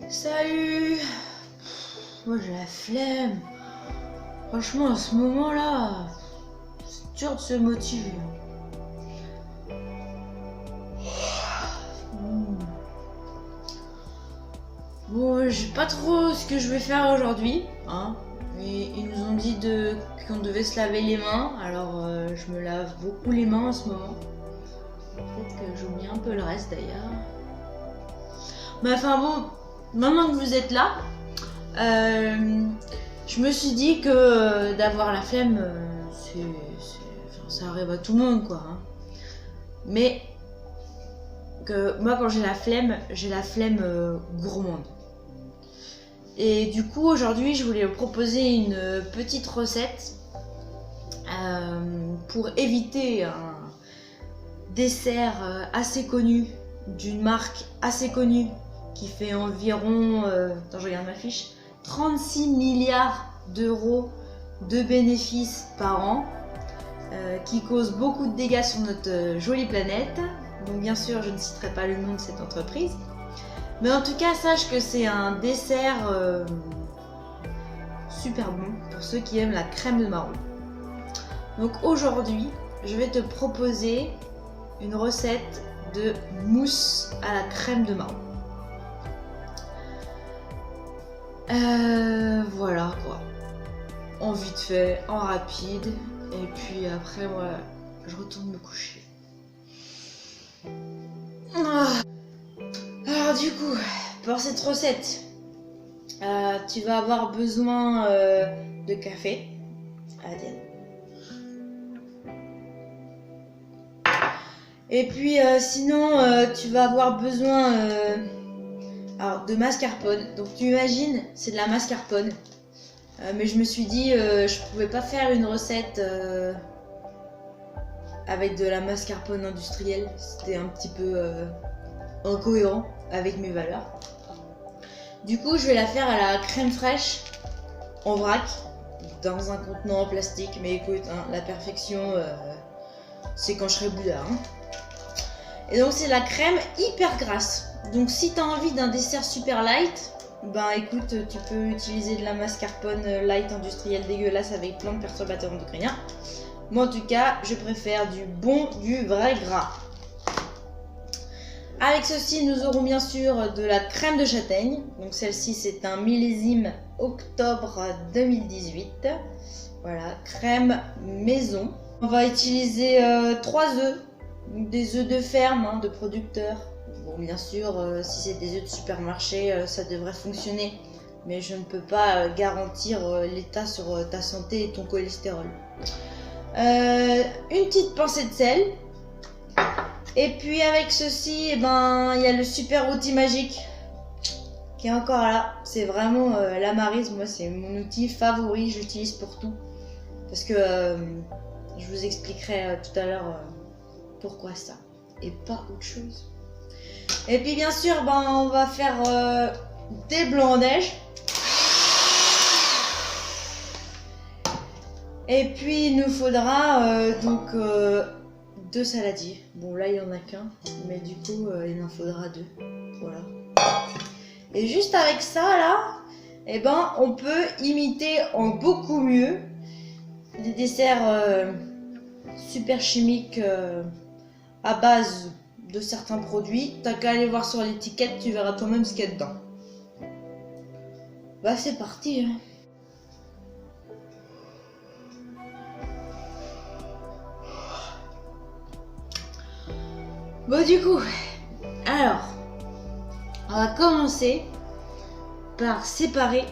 Salut. Moi j'ai la flemme. Franchement, à ce moment-là, c'est dur de se motiver. Bon, je sais pas trop ce que je vais faire aujourd'hui, hein. Mais ils nous ont dit qu'on devait se laver les mains, alors je me lave beaucoup les mains en ce moment. Peut-être que j'oublie un peu le reste d'ailleurs. Mais enfin bon, maintenant que vous êtes là, je me suis dit que d'avoir la flemme, ça arrive à tout le monde quoi. Hein. Mais que moi quand j'ai la flemme gourmande. Et du coup aujourd'hui je voulais vous proposer une petite recette pour éviter un dessert assez connu d'une marque assez connue qui fait environ, attends je regarde ma fiche, 36 milliards d'euros de bénéfices par an, qui cause beaucoup de dégâts sur notre jolie planète. Donc bien sûr je ne citerai pas le nom de cette entreprise. Mais en tout cas, sache que c'est un dessert super bon pour ceux qui aiment la crème de marron. Donc aujourd'hui, je vais te proposer une recette de mousse à la crème de marron. Voilà quoi. En vite fait, en rapide. Et puis après, moi, je retourne me coucher. Alors du coup, pour cette recette, tu vas avoir besoin de café. Et puis sinon, tu vas avoir besoin de mascarpone. Donc tu imagines, c'est de la mascarpone. Mais je me suis dit, je pouvais pas faire une recette avec de la mascarpone industrielle. C'était un petit peu incohérent avec mes valeurs. Du coup, je vais la faire à la crème fraîche en vrac dans un contenant en plastique. Mais écoute, hein, la perfection, c'est quand je serai Bouddha. Hein. Et donc, c'est la crème hyper grasse. Donc, si tu as envie d'un dessert super light, ben écoute, tu peux utiliser de la mascarpone light industrielle dégueulasse avec plein de perturbateurs endocriniens. Moi, en tout cas, je préfère du vrai gras. Avec ceci, nous aurons bien sûr de la crème de châtaigne. Donc celle-ci, c'est un millésime octobre 2018. Voilà, crème maison. On va utiliser 3 œufs, des œufs de ferme, hein, de producteur. Bon, bien sûr, si c'est des œufs de supermarché, ça devrait fonctionner. Mais je ne peux pas garantir l'état sur ta santé et ton cholestérol. Une petite pincée de sel. Et puis avec ceci, il y a le super outil magique qui est encore là. C'est vraiment la Maryse, moi c'est mon outil favori, j'utilise pour tout. Parce que je vous expliquerai tout à l'heure pourquoi ça et pas autre chose. Et puis bien sûr, on va faire des blancs en neige. Et puis il nous faudra donc 2 saladiers. Bon là il n'y en a qu'un, mais du coup il en faudra 2. Voilà. Et juste avec ça là, on peut imiter en beaucoup mieux des desserts super chimiques à base de certains produits. T'as qu'à aller voir sur l'étiquette, tu verras toi-même ce qu'il y a dedans. Bah c'est parti hein. Bon du coup, alors, on va commencer par séparer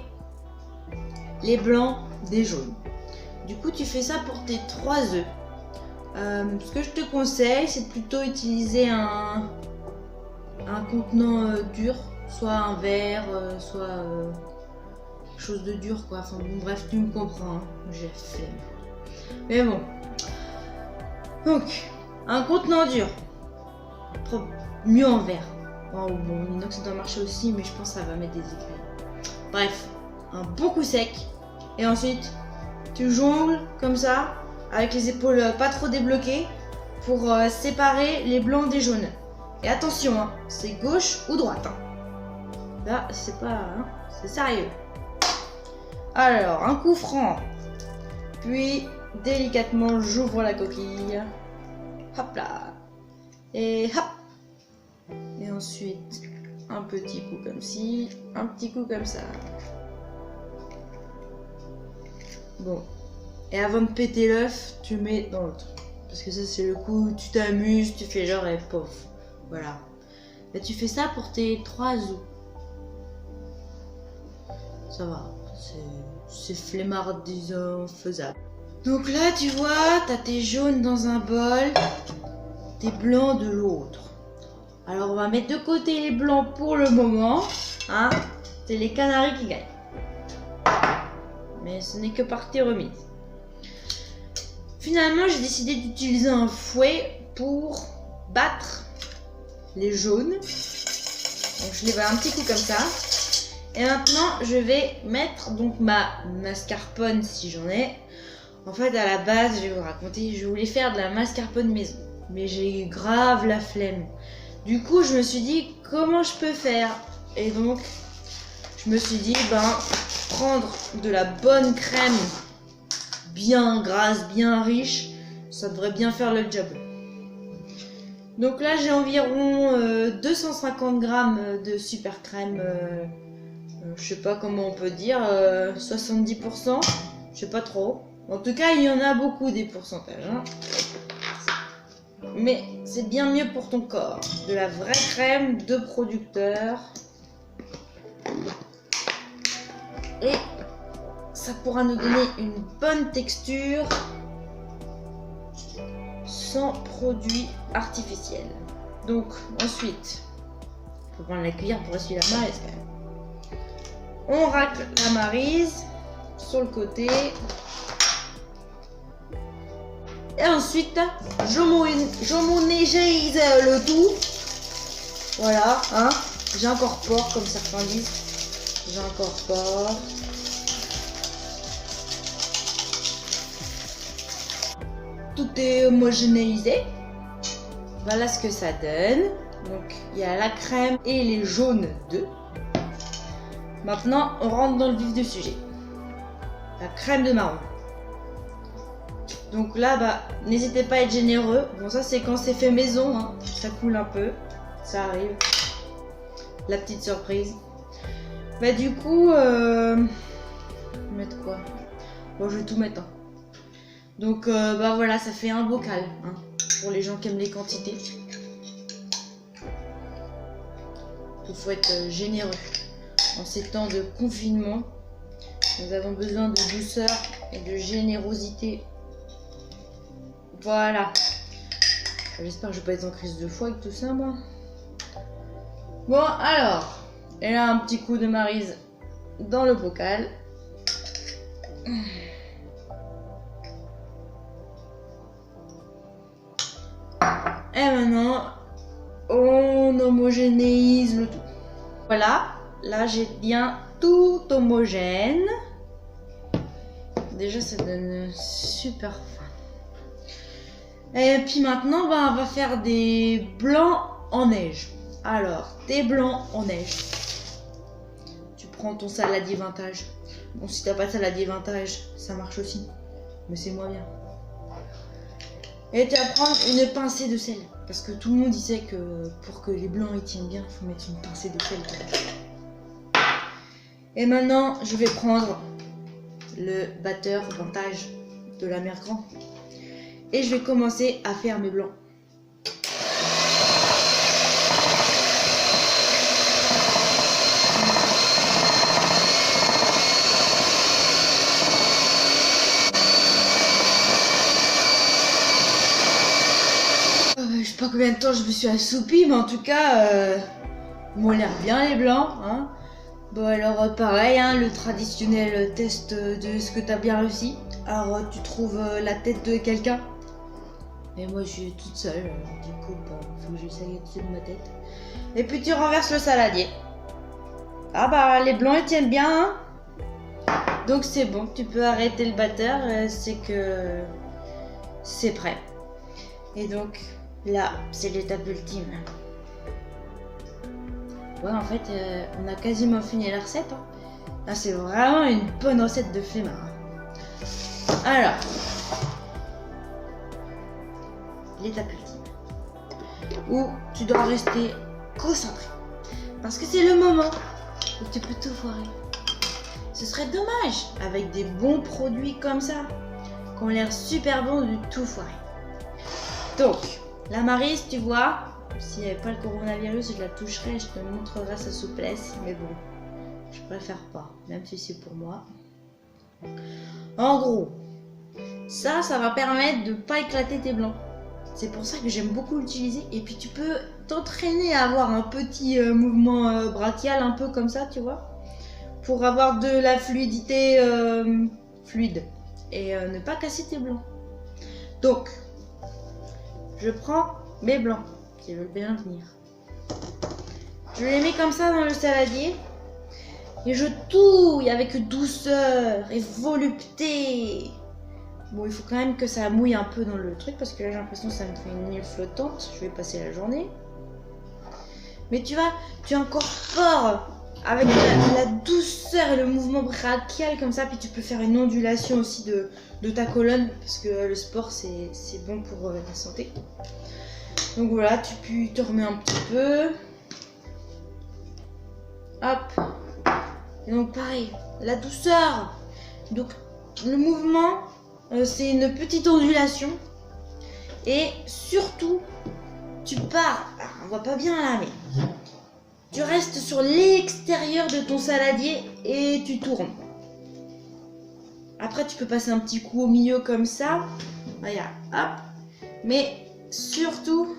les blancs des jaunes. Du coup, tu fais ça pour tes 3 œufs. Ce que je te conseille, c'est de plutôt utiliser un contenant dur, soit un verre, soit quelque chose de dur quoi. Enfin bon, bref, tu me comprends, hein. J'ai la flemme. Mais bon. Donc, un contenant dur. Mieux en verre. Oh, bon, l'inox ça doit marcher aussi, mais je pense que ça va mettre des écailles. Bref, un bon coup sec. Et ensuite, tu jongles comme ça, avec les épaules pas trop débloquées, pour séparer les blancs des jaunes. Et attention, hein, c'est gauche ou droite. Hein. Là, c'est pas... Hein, c'est sérieux. Alors, un coup franc. Puis, délicatement, j'ouvre la coquille. Hop là. Et hop. Et ensuite, un petit coup comme ci, un petit coup comme ça. Bon. Et avant de péter l'œuf, tu mets dans l'autre. Parce que ça, c'est le coup, tu t'amuses, tu fais genre et pof. Voilà. Et tu fais ça pour tes 3 œufs. Ça va. C'est flemmardisant, faisable. Donc là, tu vois, t'as tes jaunes dans un bol, tes blancs de l'autre. Alors, on va mettre de côté les blancs pour le moment. Hein, c'est les canaris qui gagnent. Mais ce n'est que partie remise. Finalement, j'ai décidé d'utiliser un fouet pour battre les jaunes. Donc, je les vois un petit coup comme ça. Et maintenant, je vais mettre donc ma mascarpone si j'en ai. En fait, à la base, je vais vous raconter, je voulais faire de la mascarpone maison. Mais j'ai eu grave la flemme. Du coup, je me suis dit, comment je peux faire? Et donc, je me suis dit, prendre de la bonne crème bien grasse, bien riche, ça devrait bien faire le job. Donc là, j'ai environ 250 grammes de super crème, je sais pas comment on peut dire, 70%, je sais pas trop. En tout cas, il y en a beaucoup des pourcentages. Hein. Mais c'est bien mieux pour ton corps. De la vraie crème de producteur. Et ça pourra nous donner une bonne texture sans produits artificiels. Donc ensuite, il faut prendre la cuillère pour essuyer la marise quand même. On racle la marise sur le côté. Et ensuite, j'homogénéise le tout. Voilà, hein. J'incorpore, comme certains disent. J'incorpore. Tout est homogénéisé. Voilà ce que ça donne. Donc, il y a la crème et les jaunes d'œufs. Maintenant, on rentre dans le vif du sujet. La crème de marron. Donc là, n'hésitez pas à être généreux. Bon, ça, c'est quand c'est fait maison. Hein. Ça coule un peu. Ça arrive. La petite surprise. Du coup, mettre quoi? Bon, je vais tout mettre. Hein. Donc, voilà, ça fait un bocal. Hein, pour les gens qui aiment les quantités. Il faut être généreux. En ces temps de confinement, nous avons besoin de douceur et de générosité. Voilà. J'espère que je vais pas être en crise de foie avec tout ça, moi. Bon, alors. Et là, un petit coup de maryse dans le bocal. Et maintenant, on homogénéise le tout. Voilà. Là, j'ai bien tout homogène. Déjà, ça donne super fin. Et puis maintenant, on va faire des blancs en neige. Alors, des blancs en neige. Tu prends ton saladier vintage. Bon, si t'as pas de saladier vintage, ça marche aussi. Mais c'est moins bien. Et tu vas prendre une pincée de sel. Parce que tout le monde disait que pour que les blancs ils tiennent bien, il faut mettre une pincée de sel. Et maintenant, je vais prendre le batteur vintage de la mère Grand. Et je vais commencer à faire mes blancs. Je sais pas combien de temps je me suis assoupie, mais en tout cas, ils m'ont l'air bien les blancs. Hein. Bon alors pareil, hein, le traditionnel test de ce que tu as bien réussi. Alors tu trouves la tête de quelqu'un. Et moi je suis toute seule, du coup faut que j'essaye au-dessus de ma tête. Et puis tu renverses le saladier. Ah les blancs ils tiennent bien. Hein. Donc c'est bon, tu peux arrêter le batteur, c'est que c'est prêt. Et donc là c'est l'étape ultime. Ouais, en fait, on a quasiment fini la recette. Hein. Là, c'est vraiment une bonne recette de flemmard. Hein. Alors, l'étape ultime, où tu dois rester concentré. Parce que c'est le moment où tu peux tout foirer. Ce serait dommage, avec des bons produits comme ça, qui ont l'air super bons, de tout foirer. Donc, la Maryse, tu vois, s'il n'y avait pas le coronavirus, je la toucherais, je te montrerai sa souplesse. Mais bon, je préfère pas, même si c'est pour moi. En gros, ça va permettre de ne pas éclater tes blancs. C'est pour ça que j'aime beaucoup l'utiliser. Et puis tu peux t'entraîner à avoir un petit mouvement brachial, un peu comme ça, tu vois, pour avoir de la fluidité fluide et ne pas casser tes blancs. Donc, je prends mes blancs qui veulent bien venir. Je les mets comme ça dans le saladier et je touille avec douceur et volupté. Bon, il faut quand même que ça mouille un peu dans le truc parce que là j'ai l'impression que ça me fait une île flottante. Je vais passer la journée. Mais tu vois, tu incorpores avec la douceur et le mouvement brachial comme ça, puis tu peux faire une ondulation aussi de ta colonne parce que le sport c'est bon pour la santé. Donc voilà, tu te remets un petit peu. Hop. Et donc pareil, la douceur. Donc le mouvement, c'est une petite ondulation. Et surtout, tu pars, on voit pas bien là, mais tu restes sur l'extérieur de ton saladier et tu tournes. Après, tu peux passer un petit coup au milieu comme ça. Regarde, hop. Mais surtout,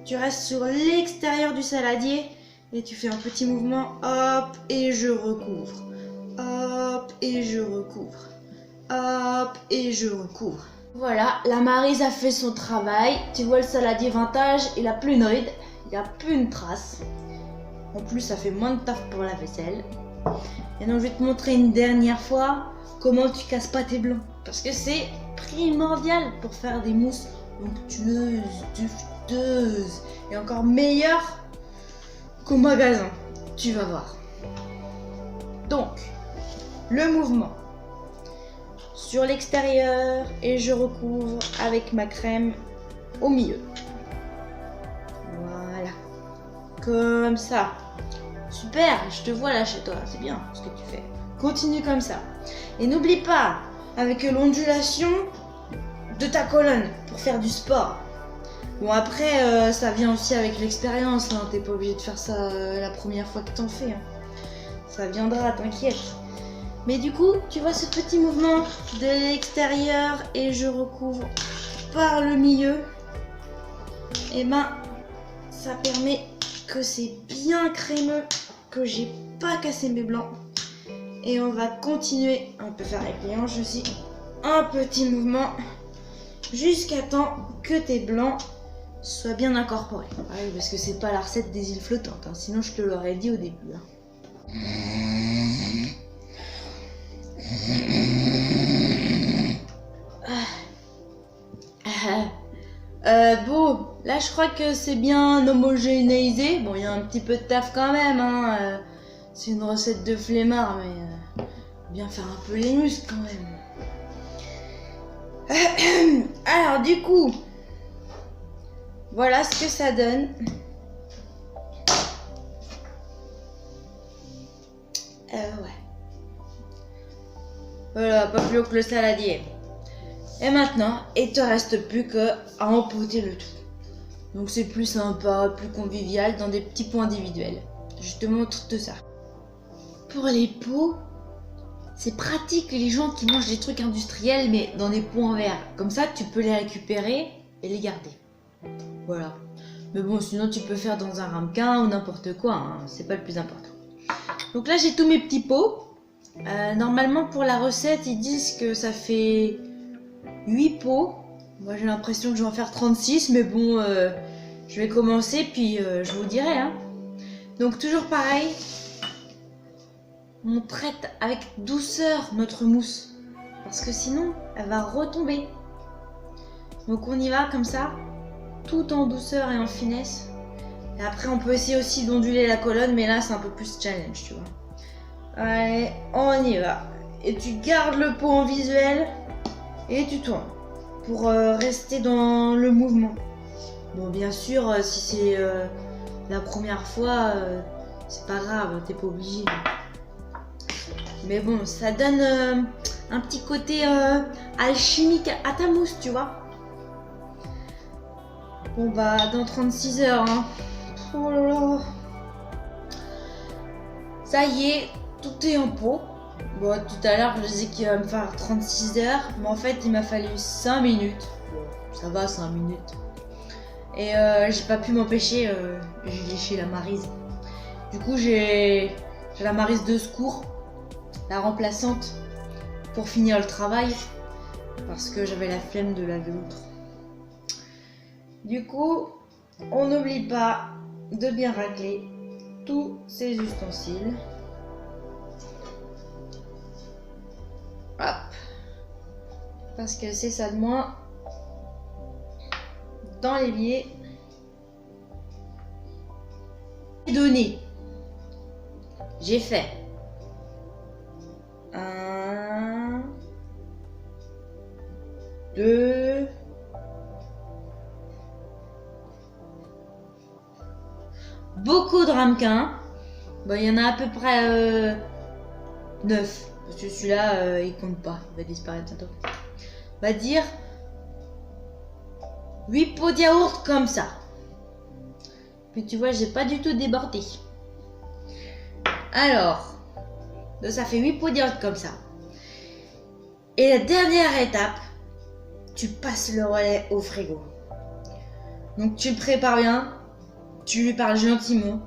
tu restes sur l'extérieur du saladier et tu fais un petit mouvement. Hop, et je recouvre. Hop, et je recouvre. Hop, et je recouvre. Voilà, la Maryse a fait son travail. Tu vois le saladier vintage, il a plus une ride, il n'y a plus une trace. En plus, ça fait moins de taf pour la vaisselle. Et donc, je vais te montrer une dernière fois comment tu casses pas tes blancs. Parce que c'est primordial pour faire des mousses onctueuses, dufteuses et encore meilleures qu'au magasin. Tu vas voir. Donc, le mouvement sur l'extérieur et je recouvre avec ma crème au milieu. Voilà. Comme ça. Super, je te vois là chez toi, c'est bien ce que tu fais. Continue comme ça. Et n'oublie pas, avec l'ondulation de ta colonne pour faire du sport. Bon après, ça vient aussi avec l'expérience, hein. T'es pas obligé de faire ça la première fois que t'en fais. Hein. Ça viendra, t'inquiète. Mais du coup, tu vois ce petit mouvement de l'extérieur et je recouvre par le milieu. Et ben, ça permet que c'est bien crémeux, que j'ai pas cassé mes blancs. Et on va continuer, on peut faire avec les hanches aussi, un petit mouvement jusqu'à temps que tes blancs soient bien incorporés. Ouais, parce que c'est pas la recette des îles flottantes, hein, sinon je te l'aurais dit au début. Hein. Bon, là je crois que c'est bien homogénéisé. Bon, il y a un petit peu de taf quand même, hein. C'est une recette de flemmard, mais bien faire un peu les muscles quand même. Alors du coup, voilà ce que ça donne. Ouais. Voilà, pas plus haut que le saladier. Et maintenant, il te reste plus qu'à empoter le tout. Donc c'est plus sympa, plus convivial dans des petits pots individuels. Je te montre tout ça. Pour les pots, c'est pratique les gens qui mangent des trucs industriels mais dans des pots en verre. Comme ça, tu peux les récupérer et les garder. Voilà. Mais bon, sinon tu peux faire dans un ramequin ou n'importe quoi, hein. C'est pas le plus important. Donc là, j'ai tous mes petits pots. Normalement, pour la recette, ils disent que ça fait 8 pots. Moi, j'ai l'impression que je vais en faire 36, mais bon, je vais commencer, puis je vous dirai. Hein. Donc, toujours pareil, on traite avec douceur notre mousse, parce que sinon, elle va retomber. Donc, on y va comme ça, tout en douceur et en finesse. Et après, on peut essayer aussi d'onduler la colonne, mais là, c'est un peu plus challenge, tu vois. Allez, on y va. Et tu gardes le pot en visuel et tu tournes pour rester dans le mouvement. Bon, bien sûr, si c'est la première fois, c'est pas grave, t'es pas obligé. Mais bon, ça donne un petit côté alchimique à ta mousse, tu vois. Bon bah, dans 36 heures, hein. Oh là là. Ça y est, tout est en pot. Bon, tout à l'heure, je disais qu'il va me faire 36 heures, mais en fait, il m'a fallu 5 minutes. Bon, ça va, 5 minutes. Et j'ai pas pu m'empêcher, j'ai léché la maryse. Du coup, j'ai la maryse de secours, la remplaçante, pour finir le travail, parce que j'avais la flemme de laver l'autre. Du coup, on n'oublie pas de bien racler tous ces ustensiles. Hop. Parce que c'est ça de moins dans l'évier. Donné. J'ai fait 1, 2, beaucoup de ramequins. Bon, il y en a à peu près 9. Parce que celui-là, il compte pas. Il va disparaître bientôt. On va dire 8 pots de yaourt comme ça. Puis tu vois, j'ai pas du tout débordé. Alors, donc ça fait 8 pots de yaourt comme ça. Et la dernière étape, tu passes le relais au frigo. Donc tu le prépares bien. Tu lui parles gentiment.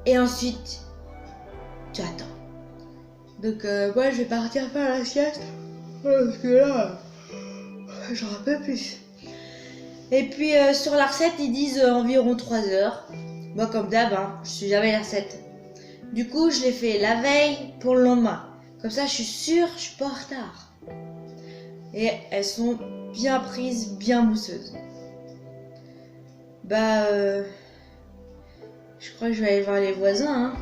Et ensuite, tu attends. Donc moi je vais partir faire la sieste. Parce que là, j'en peux plus. Et puis sur la recette, ils disent environ 3 heures. Moi comme d'hab, hein, je suis jamais la recette. Du coup, je l'ai fait la veille pour le lendemain. Comme ça, je suis sûre, je suis pas en retard. Et elles sont bien prises, bien mousseuses. Bah, je crois que je vais aller voir les voisins. Hein.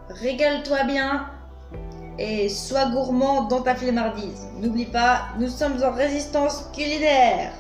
Régale-toi bien et sois gourmand dans ta flemmardise. N'oublie pas, nous sommes en résistance culinaire.